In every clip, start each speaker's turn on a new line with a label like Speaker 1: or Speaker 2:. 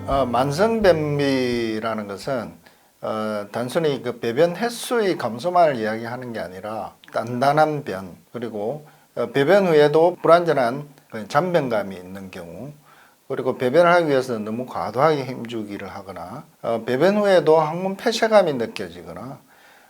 Speaker 1: 만성변비라는 것은 단순히 그 배변 횟수의 감소만을 이야기하는 게 아니라 단단한 변, 그리고 배변 후에도 불완전한 잔변감이 있는 경우, 그리고 배변을 하기 위해서 너무 과도하게 힘주기를 하거나, 배변 후에도 항문 폐쇄감이 느껴지거나,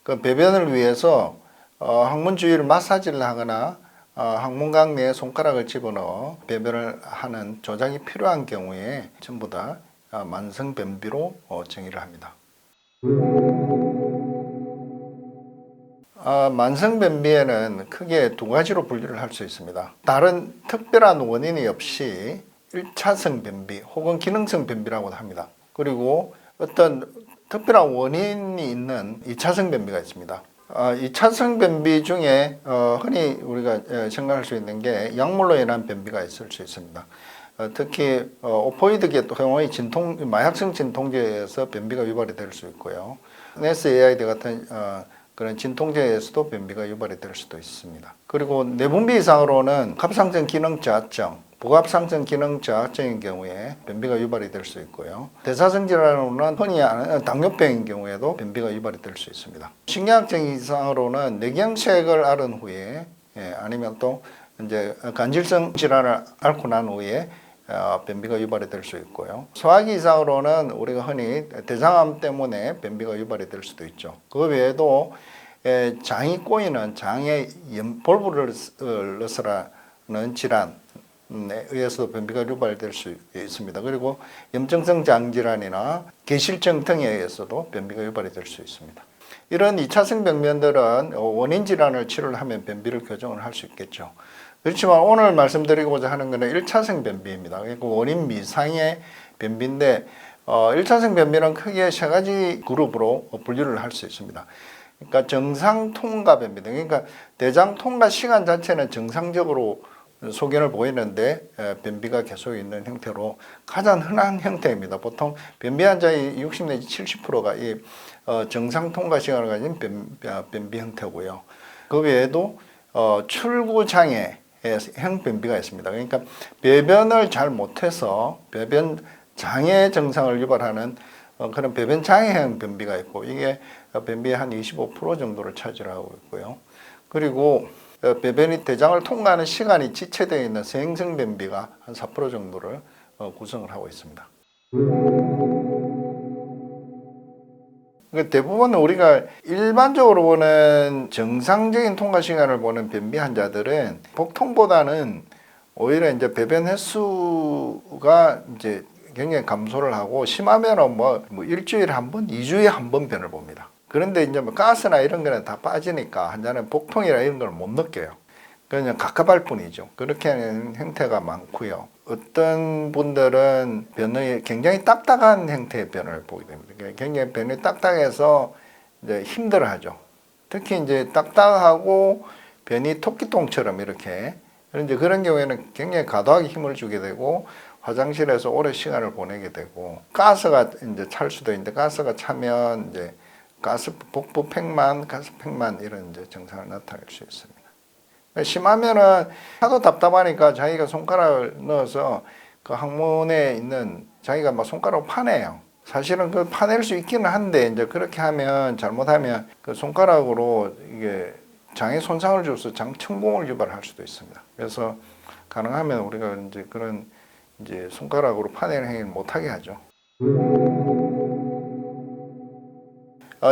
Speaker 1: 그 배변을 위해서 항문 주위를 마사지를 하거나 항문각 내에 손가락을 집어넣어 배변을 하는 조작이 필요한 경우에 전부 다 만성변비로 정의를 합니다. 만성변비에는 크게 두 가지로 분류를 할 수 있습니다. 다른 특별한 원인이 없이 1차성 변비 혹은 기능성 변비라고 합니다. 그리고 어떤 특별한 원인이 있는 2차성 변비가 있습니다. 2차성 변비 중에 흔히 우리가 생각할 수 있는 게 약물로 인한 변비가 있을 수 있습니다. 특히 오포이드 경우의 마약성 진통제에서 변비가 유발이 될 수 있고요. NSAID 같은 그런 진통제에서도 변비가 유발이 될 수도 있습니다. 그리고 내분비 이상으로는 갑상선 기능 저하증, 복압상선 기능 저하증인 경우에 변비가 유발이 될 수 있고요. 대사성 질환으로는 흔히 아는 당뇨병인 경우에도 변비가 유발이 될 수 있습니다. 신경학적 이상으로는 뇌경색을 앓은 후에 아니면 또 이제 간질성 질환을 앓고 난 후에 변비가 유발이 될 수 있고요. 소화기 이상으로는 우리가 흔히 대장암 때문에 변비가 유발이 될 수도 있죠. 그 외에도 장이 꼬이는 장에 볼브를러스라는 질환에 의해서 변비가 유발될 수 있습니다. 그리고 염증성 장질환이나 계실증 등에 의해서도 변비가 유발이 될 수 있습니다. 이런 2차성 병변들은 원인 질환을 치료를 하면 변비를 교정을 할 수 있겠죠. 그렇지만 오늘 말씀드리고자 하는 것은 1차성 변비입니다. 그러니까 원인 미상의 변비인데 1차성 변비는 크게 세 가지 그룹으로 분류를 할 수 있습니다. 그러니까 정상 통과 변비다. 그러니까 대장 통과 시간 자체는 정상적으로 소견을 보이는데 변비가 계속 있는 형태로 가장 흔한 형태입니다. 보통 변비 환자의 60 내지 70%가 이 정상 통과 시간을 가진 변비 형태고요. 그 외에도 출구 장애 형 변비가 있습니다. 그러니까 배변을 잘 못해서 배변 장애 증상을 유발하는 그런 배변 장애형 변비가 있고, 이게 변비의 한 25% 정도를 차지하고 있고요. 그리고 배변이 대장을 통과하는 시간이 지체되어 있는 세행성 변비가 한 4% 정도를 구성을 하고 있습니다. 대부분 우리가 일반적으로 보는 정상적인 통과 시간을 보는 변비 환자들은 복통보다는 오히려 이제 배변 횟수가 이제 굉장히 감소를 하고, 심하면은 뭐 일주일에 한 번, 2주에 한 번 변을 봅니다. 그런데 이제 뭐 가스나 이런 거는 다 빠지니까 환자는 복통이나 이런 걸 못 느껴요. 그냥 갑갑할 뿐이죠. 그렇게 하는 형태가 많고요. 어떤 분들은 변이 굉장히 딱딱한 형태의 변을 보게 됩니다. 굉장히 변이 딱딱해서 이제 힘들어하죠. 특히 이제 딱딱하고 변이 토끼똥처럼 이렇게, 그런데 그런 경우에는 굉장히 과도하게 힘을 주게 되고 화장실에서 오래 시간을 보내게 되고, 가스가 이제 찰 수도 있는데, 가스가 차면 이제 복부 팽만, 가스 팽만 이런 이제 증상을 나타낼 수 있습니다. 심하면은 하도 답답하니까 자기가 손가락을 넣어서 그 항문에 있는 자기가 막 손가락을 파내요. 사실은 그 파낼 수 있기는 한데, 이제 그렇게 하면 잘못하면 그 손가락으로 이게 장에 손상을 줘서 장천공을 유발할 수도 있습니다. 그래서 가능하면 우리가 이제 그런 이제 손가락으로 파내는 행위를 못하게 하죠.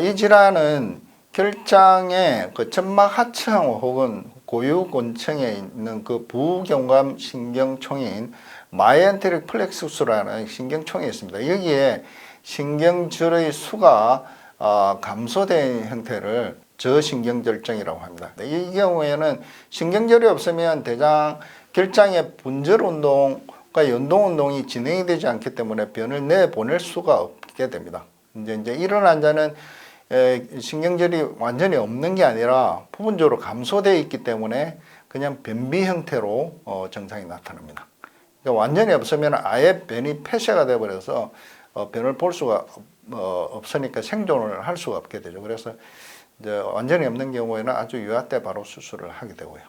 Speaker 1: 이 질환은 결장의 그 점막 하층 혹은 고유곤층에 있는 그 부경감 신경총인 마이엔테릭 플렉스스라는 신경총이 있습니다. 여기에 신경줄의 수가 감소된 형태를 저신경절정이라고 합니다. 이 경우에는 신경절이 없으면 대장 결장의 분절 운동과 연동 운동이 진행이 되지 않기 때문에 변을 내보낼 수가 없게 됩니다. 이제 이런 환자는 신경절이 완전히 없는 게 아니라 부분적으로 감소되어 있기 때문에 그냥 변비 형태로 증상이 나타납니다. 그러니까 완전히 없으면 아예 변이 폐쇄가 되어버려서 변을 볼 수가 없으니까 생존을 할 수가 없게 되죠. 그래서 이제 완전히 없는 경우에는 아주 유아 때 바로 수술을 하게 되고요.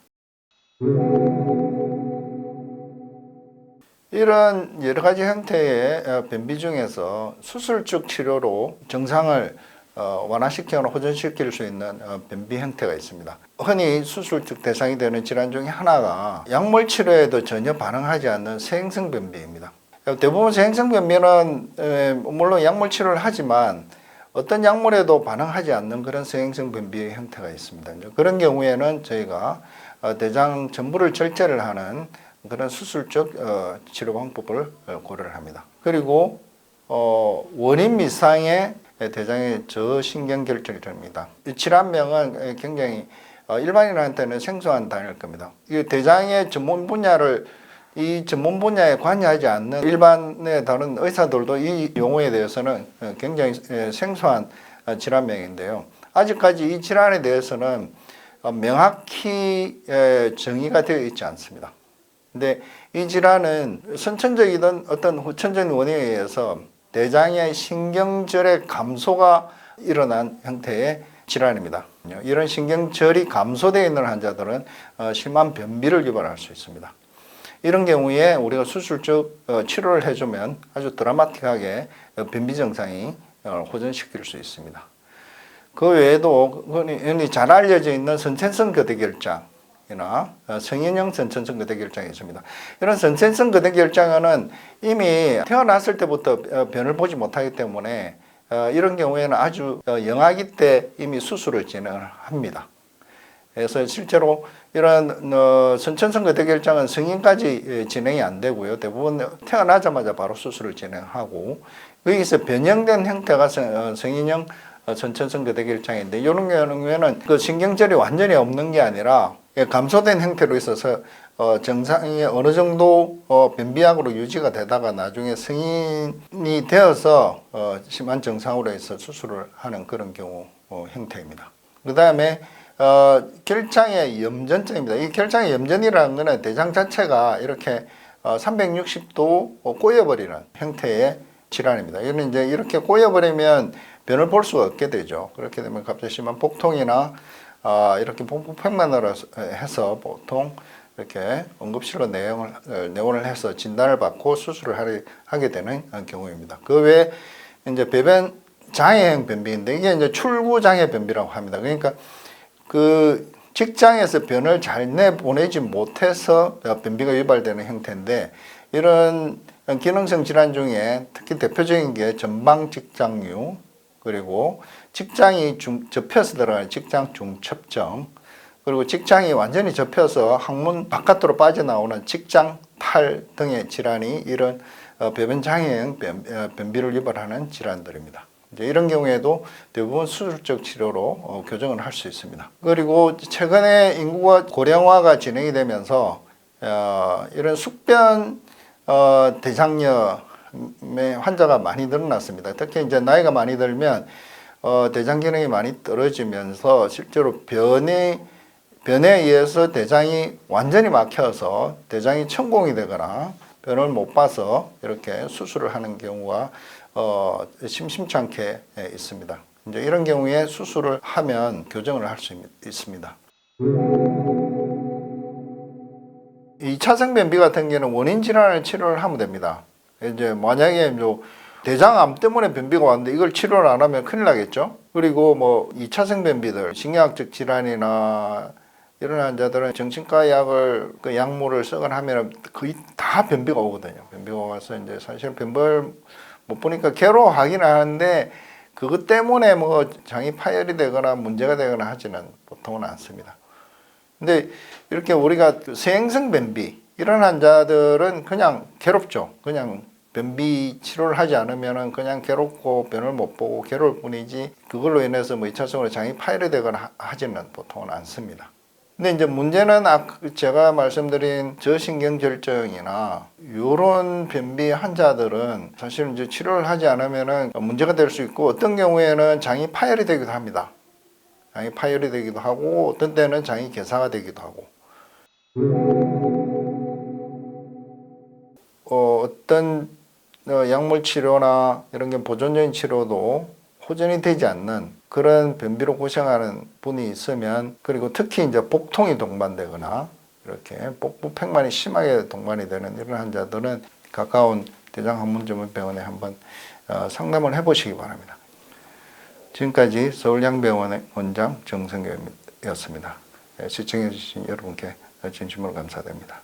Speaker 1: 이런 여러 가지 형태의 변비 중에서 수술적 치료로 증상을 완화시키거나 호전시킬 수 있는 변비 형태가 있습니다. 흔히 수술적 대상이 되는 질환 중에 하나가 약물 치료에도 전혀 반응하지 않는 세행성 변비입니다. 대부분 세행성 변비는 물론 약물 치료를 하지만 어떤 약물에도 반응하지 않는 그런 세행성 변비의 형태가 있습니다. 그런 경우에는 저희가 대장 전부를 절제를 하는 그런 수술적 치료 방법을 고려를 합니다. 그리고 원인 미상의 대장의 저신경결절입니다. 이 질환명은 굉장히 일반인한테는 생소한 단어일 겁니다. 이 대장의 전문 분야를 이 전문 분야에 관여하지 않는 일반의 다른 의사들도 이 용어에 대해서는 굉장히 생소한 질환명인데요. 아직까지 이 질환에 대해서는 명확히 정의가 되어 있지 않습니다. 근데 이 질환은 선천적이든 어떤 후천적인 원인에 의해서 대장의 신경절의 감소가 일어난 형태의 질환입니다. 이런 신경절이 감소되어 있는 환자들은 심한 변비를 유발할 수 있습니다. 이런 경우에 우리가 수술적 치료를 해주면 아주 드라마틱하게 변비 증상이 호전시킬 수 있습니다. 그 외에도 흔히 잘 알려져 있는 선천성 거대결장이나 성인형 선천성 거대결장이 있습니다. 이런 선천성 거대결장은 이미 태어났을 때부터 변을 보지 못하기 때문에 이런 경우에는 아주 영아기 때 이미 수술을 진행을 합니다. 그래서 실제로 이런 선천성 거대결장은 성인까지 진행이 안 되고요. 대부분 태어나자마자 바로 수술을 진행하고 여기서 변형된 형태가 성인형 선천성 거대결장인데 이런 경우에는 그 신경절이 완전히 없는 게 아니라 감소된 형태로 있어서 증상이 어느 정도 변비약으로 유지가 되다가 나중에 성인이 되어서 심한 증상으로 해서 수술을 하는 그런 경우 형태입니다. 그 다음에 결장의 염전증입니다. 이 결장의 염전이라는 것은 대장 자체가 이렇게 360도 꼬여버리는 형태의 질환입니다. 이는 이제 이렇게 꼬여버리면 변을 볼 수가 없게 되죠. 그렇게 되면 갑자기 심한 복통이나 이렇게 복부팽만으로 해서 보통 이렇게 응급실로 내원을 해서 진단을 받고 수술을 하게 되는 경우입니다. 그 외에 이제 배변 장애형 변비인데 이게 이제 출구 장애 변비라고 합니다. 그러니까 그 직장에서 변을 잘 내보내지 못해서 변비가 유발되는 형태인데 이런 기능성 질환 중에 특히 대표적인 게 전방 직장류 그리고 직장이 접혀서 들어가는 직장 중첩증 그리고 직장이 완전히 접혀서 항문 바깥으로 빠져나오는 직장 탈 등의 질환이 이런 배변 장애형 변비를 유발하는 질환들입니다. 이제 이런 경우에도 대부분 수술적 치료로 교정을 할 수 있습니다. 그리고 최근에 인구가 고령화가 진행이 되면서 이런 숙변 대장염의 환자가 많이 늘어났습니다. 특히 이제 나이가 많이 들면 대장 기능이 많이 떨어지면서 실제로 변에 의해서 대장이 완전히 막혀서 대장이 천공이 되거나 변을 못 봐서 이렇게 수술을 하는 경우가 심심치 않게 있습니다. 이제 이런 경우에 수술을 하면 교정을 할 수 있습니다. 2차성 변비 같은 경우는 원인 질환을 치료를 하면 됩니다. 이제 만약에 대장암 때문에 변비가 왔는데 이걸 치료를 안 하면 큰일 나겠죠. 그리고 뭐 2차성 변비들, 신경학적 질환이나 이런 환자들은 정신과 약을 그 약물을 쓰거나 하면 거의 다 변비가 오거든요. 변비가 와서 이제 사실 변비를 못 보니까 괴로워하긴 하는데 그것 때문에 뭐 장이 파열이 되거나 문제가 되거나 하지는 보통은 않습니다. 근데 이렇게 우리가 세행성 변비 이런 환자들은 그냥 괴롭죠. 그냥 변비 치료를 하지 않으면은 그냥 괴롭고 변을 못 보고 괴로울 뿐이지 그걸로 인해서 뭐 2차성으로 장이 파열이 되거나 하지는 보통은 않습니다. 근데 이제 문제는 제가 말씀드린 저신경결정이나 이런 변비 환자들은 사실 이제 치료를 하지 않으면은 문제가 될 수 있고 어떤 경우에는 장이 파열이 되기도 합니다. 장이 파열이 되기도 하고 어떤 때는 장이 괴사가 되기도 하고 어떤 약물 치료나 이런 게 보존적인 치료도 호전이 되지 않는 그런 변비로 고생하는 분이 있으면 그리고 특히 이제 복통이 동반되거나 이렇게 복부 팽만이 심하게 동반이 되는 이런 환자들은 가까운 대장학문전문병원에 한번 상담을 해보시기 바랍니다. 지금까지 서울양병원의 원장 정성교였습니다. 시청해주신 여러분께 진심으로 감사드립니다.